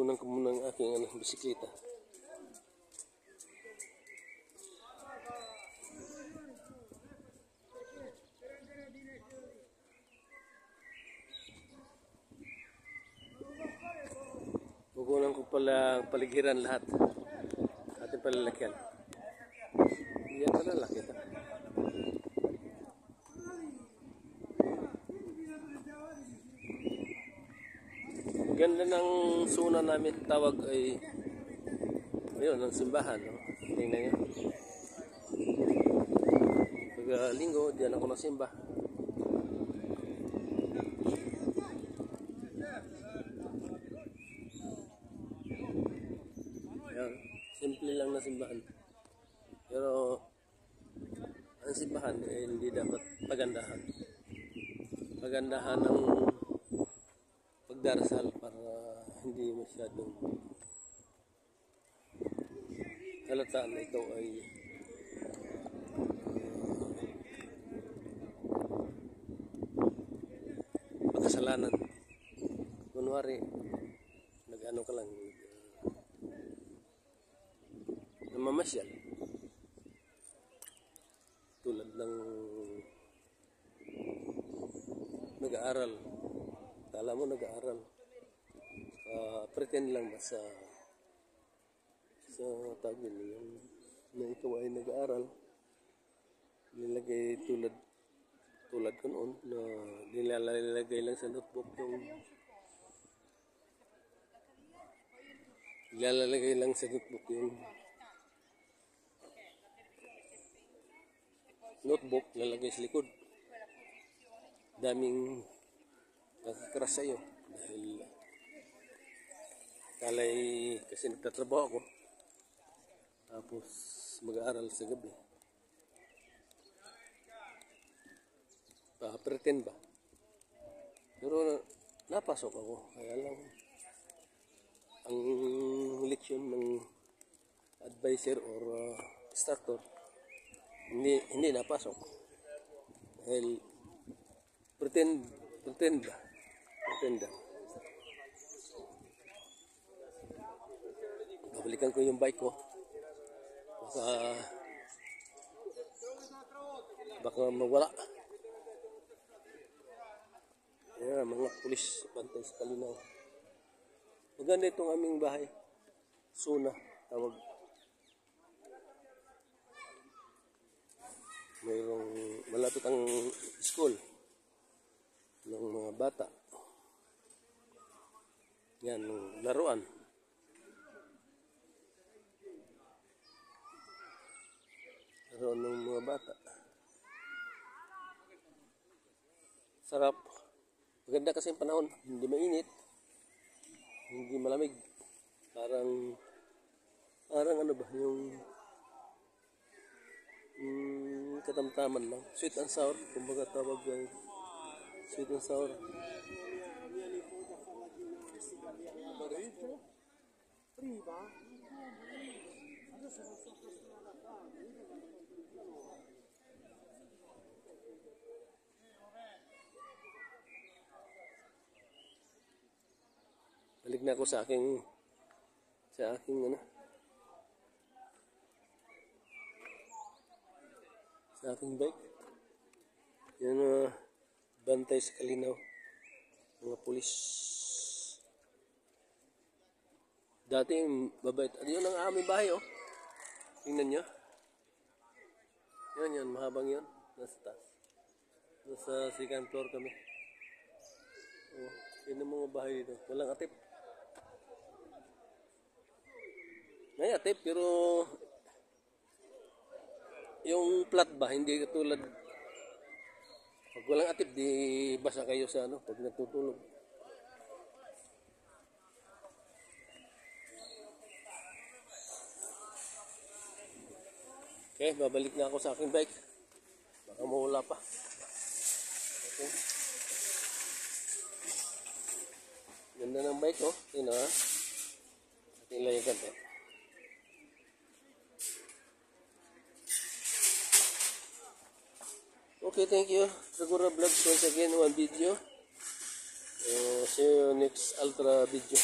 Kunan ko muna ang aking bisikleta. Kukunan ko pala paligiran lahat. Ating palalakyan. Yan pala laki ito. Ganda ng suna namin. Tawag ay ayun, ng simbahan. No? Tingnan nyo. Pag linggo, diyan ako nasimba. Ayan, simple lang na simbahan. Pero ang simbahan ay hindi dapat pagandahan. Pagandahan ng pagdarasal para hindi masyadong halata na ito ay kasalanan. Kunwari nag-ano ka lang namamasyal tulad ng nag-aaral, kala mo nag-aaral, pretend lang ba sa tawag yung na ikaw ay nag-aaral, nilagay tulad ko noon na nilalagay lang sa notebook yung nilalagay lang sa notebook yung notebook, lalagay sa likod. Daming nakakaras sa'yo dahil kalay kasi nagtatrabaho ako tapos mag-aaral sa gabi. Pretend ba? Pero napasok ako, kaya lang ang leksyon ng advisor or instructor hindi napasok dahil pretend lang. Babalikan ko yung bike ko, baka mawala. Ayan, mga pulis bantay sa Kalinaw. Maganda itong aming bahay, Suna tawag. Mayroong malapit ang school ng mga bata. Yan, laruan. Laruan ng mga bata. Sarap. Maganda kasi yung panahon. Hindi mainit. Hindi malamig. Parang ano ba, yung katamtaman lang. Sweet and sour. Kumbaga tawag yung sweet and sour. Balik na ako sa aking bike. Yan, bantay sa Kalinaw, mga pulis. Dati mabait. Yun ang aming bahay, oh. Tingnan nyo. Yan, mahabang yun. Nasa taas. Nasa second floor kami. Oh, yun ang mga bahay dito. Walang atip. May atip, pero yung plat ba, hindi katulad pag walang atip, di basa kayo sa pag natutulog. Okay, babalik na ako sa aking bike. Baka mawala pa. Okay. Ganda ng bike, oh. Yun, ha. Ating layagan, eh. Okay, thank you. Ragura Vlogs once again, one video. See you next Ultra video.